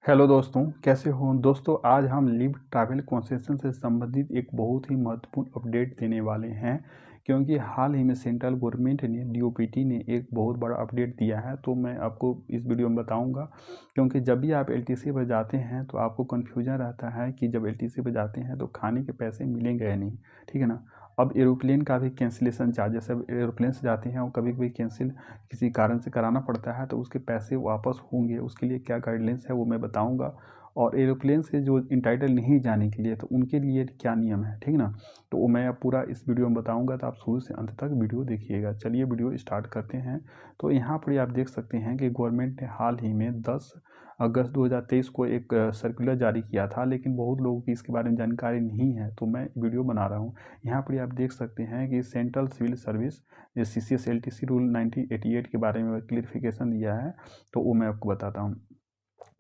Hello दोस्तों, कैसे हो दोस्तों। आज हम लिव ट्रैवल कंसेशन से संबंधित एक बहुत ही महत्वपूर्ण अपडेट देने वाले हैं, क्योंकि हाल ही में सेंट्रल गवर्नमेंट ने डीओपीटी ने एक बहुत बड़ा अपडेट दिया है। तो मैं आपको इस वीडियो में बताऊंगा, क्योंकि जब भी आप एलटीसी पर जाते हैं तो आपको कन्फ्यूजन रहता है कि जब एलटीसी पर जाते हैं तो खाने के पैसे मिलेंगे या नहीं, ठीक है ना। अब एरोप्लेन का भी कैंसिलेशन चार्ज, जैसे एरोप्लेन से जाते हैं वो कभी कभी कैंसिल किसी कारण से कराना पड़ता है तो उसके पैसे वापस होंगे, उसके लिए क्या गाइडलाइंस है वो मैं बताऊंगा। और एरोप्लेन से जो इंटाइटल नहीं जाने के लिए तो उनके लिए क्या नियम है, ठीक ना। तो वो मैं अब पूरा इस वीडियो में बताऊंगा, तो आप शुरू से अंत तक वीडियो देखिएगा। चलिए वीडियो स्टार्ट करते हैं। तो यहाँ पर आप देख सकते हैं कि गवर्नमेंट ने हाल ही में 10 अगस्त 2023 को एक सर्कुलर जारी किया था, लेकिन बहुत लोगों की इसके बारे में जानकारी नहीं है, तो मैं वीडियो बना रहा हूँ। यहाँ पर आप देख सकते हैं कि सेंट्रल सिविल सर्विस ये CCS LTC रूल 1988 के बारे में क्लियरिफिकेशन दिया है, तो वो मैं आपको बताता हूँ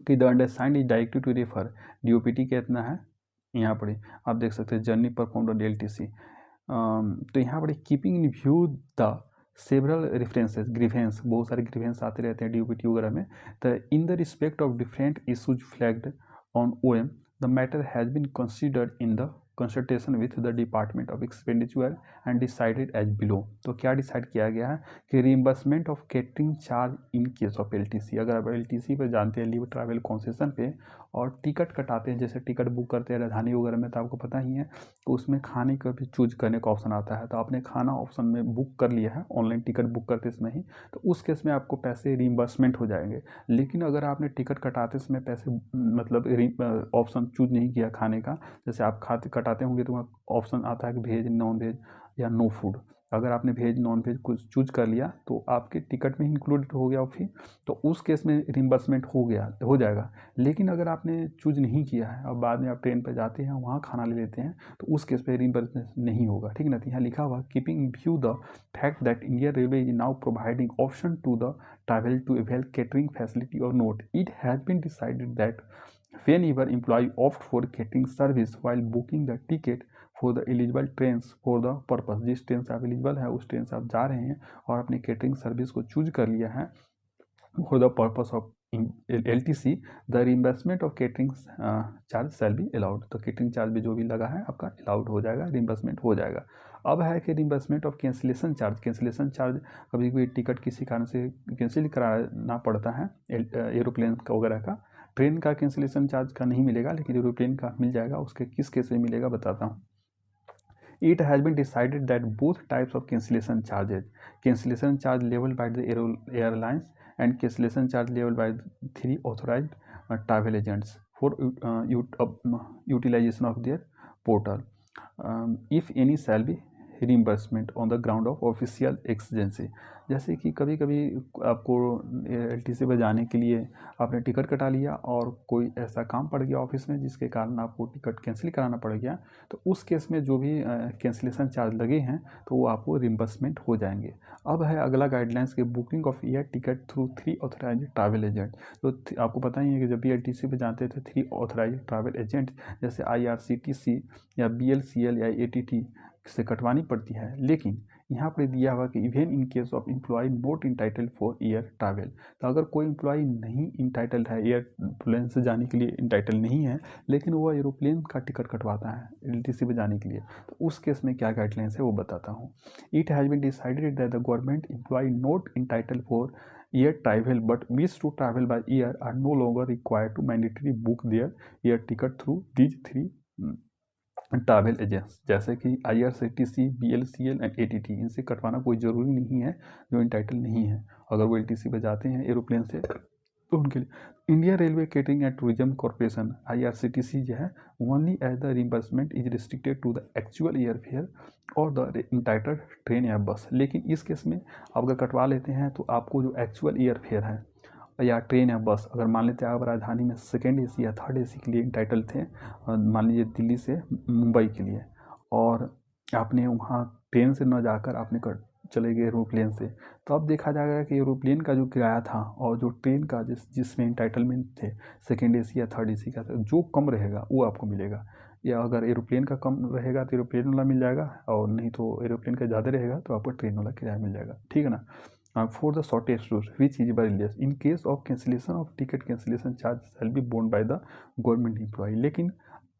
कि the undersigned is directed to refer. DoPT कितना है, यहाँ पर आप देख सकते हैं जर्नी परफॉर्म्ड ऑन LTC। तो यहाँ पर keeping in view the several references grievance, बहुत सारे ग्रीवेंस आते रहते हैं डीओपीटी वगैरह में। तो in the respect of different issues flagged on OM, the matter has been considered in the consultation with the department of expenditure and decided as below. तो क्या डिसाइड किया गया है कि reimbursement of catering charge in case of LTC, अगर आप LTC पे जानते हैं लिव ट्रैवल कंसेशन पे और टिकट कटाते हैं, जैसे टिकट बुक करते हैं राजधानी वगैरह में, तो आपको पता ही है, तो उसमें खाने का भी चूज करने का ऑप्शन आता है। तो आपने खाना ऑप्शन में बुक कर लिया है ऑनलाइन टिकट बुक करते समय ही, तो उस केस में आपको पैसे रिइंबर्समेंट हो जाएंगे। लेकिन अगर आपने टिकट कटाते समय पैसे मतलब ऑप्शन चूज नहीं किया खाने का, जैसे आप खाते कटाते होंगे तो ऑप्शन आता है कि वेज, नॉन वेज या नो फूड। अगर आपने वेज नॉन वेज कुछ चूज कर लिया तो आपके टिकट में इंक्लूडेड हो गया फी, तो उस केस में रिम्बर्समेंट हो जाएगा। लेकिन अगर आपने चूज नहीं किया है और बाद में आप ट्रेन पर जाते हैं वहाँ खाना ले लेते हैं, तो उस केस पे रिम्बर्समेंट नहीं होगा, ठीक ना। यहाँ लिखा हुआ keeping view the fact that Indian Railway is now providing option to the travel to avail catering facility और note, it has been decided that whenever employee opt for catering service while booking the ticket for the eligible trains for the purpose, जिस train से आप eligible है उस train से आप जा रहे हैं और अपने केटरिंग सर्विस को चूज कर लिया है for the purpose of LTC, the reimbursement of catering charge shall be allowed। तो केटरिंग चार्ज भी जो भी लगा है आपका अलाउड हो जाएगा, रिम्बर्समेंट हो जाएगा। अब है कि reimbursement of cancellation charge. Cancellation charge कभी कोई टिकट किसी कारण से कैंसिल कराना पड़ता है एरोप्लेन का वगैरह का, ट्रेन का कैंसिलेशन चार्ज का नहीं मिलेगा, लेकिन एरोप्लेन का मिल जाएगा। उसके किस केस में मिलेगा बताता हूँ। It has been decided that both types of cancellation charge leveled by the airlines and cancellation charge leveled by 3 authorized travel agents for utilization of their portal, if any, shall be reimbursement on the ground of official exigency। जैसे कि कभी कभी आपको LTC पर जाने के लिए आपने टिकट कटा लिया और कोई ऐसा काम पड़ गया ऑफिस में जिसके कारण आपको टिकट कैंसिल कराना पड़ गया, तो उस केस में जो भी कैंसिलेशन चार्ज लगे हैं तो वो आपको रिम्बर्समेंट हो जाएंगे। अब है अगला गाइडलाइंस के booking of air ticket through 3 authorised travel agent. तो आपको पता ही है कि जब भी LTC पे जाते थे 3 ऑथराइज्ड ट्रैवल एजेंट जैसे IRCTC या BLCL या ATT से कटवानी पड़ती है। लेकिन यहाँ पर दिया हुआ कि even in case of employ not entitled for air travel, तो अगर कोई एम्प्लॉय नहीं इंटाइटल्ड है, एयरप्लेन से जाने के लिए इंटाइटल नहीं है, लेकिन वो एरोप्लेन का टिकट कटवाता है LTC पे जाने के लिए, तो उस केस में क्या गाइडलाइंस है वो बताता हूँ। It has been decided that the government employ not entitled for air travel but wish to travel by air are no longer required to mandatory book their air ticket through these 3 travel agents, जैसे कि IRCTC, BLCL and ATT, इनसे कटवाना कोई ज़रूरी नहीं है जो entitle नहीं है। अगर वो LTC पे जाते हैं एरोप्लेन से तो उनके लिए Indian Railway Catering and Tourism Corporation IRCTC जो है only as the reimbursement is restricted to the actual air fare और द इंटाइटल्ड ट्रेन या बस। लेकिन इस केस में आप अगर कटवा लेते हैं तो आपको जो एक्चुअल एयर फेयर है या ट्रेन या बस, अगर मान लेते हैं आप राजधानी में सेकेंड AC या थर्ड AC के लिए इंटाइटल थे, मान लीजिए दिल्ली से मुंबई के लिए, और आपने वहाँ ट्रेन से न जाकर आपने चले गए एरोप्लेन से, तो अब देखा जाएगा कि एरोप्लेन का जो किराया था और जो ट्रेन का जिसमें इंटाइटलमेंट थे सेकेंड AC या थर्ड AC का, जो कम रहेगा वो आपको मिलेगा। या अगर एरोप्लेन का कम रहेगा तो एरोप्लेन वाला मिल जाएगा, और नहीं तो एरोप्लेन का ज़्यादा रहेगा तो आपको ट्रेन वाला किराया मिल जाएगा, ठीक है ना। for the shortest route which is very less. In case of cancellation of ticket, cancellation charge shall be borne by the government employ. लेकिन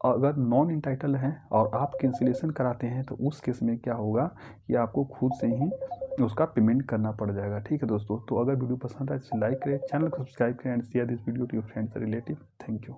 अगर नॉन इंटाइटल हैं और आप कैंसिलेशन कराते हैं तो उस केस में क्या होगा कि आपको खुद से ही उसका पेमेंट करना पड़ जाएगा। ठीक है दोस्तों, तो अगर वीडियो पसंद आए तो लाइक करें, चैनल को सब्सक्राइब करें and share this video to your friends relative. Thank you.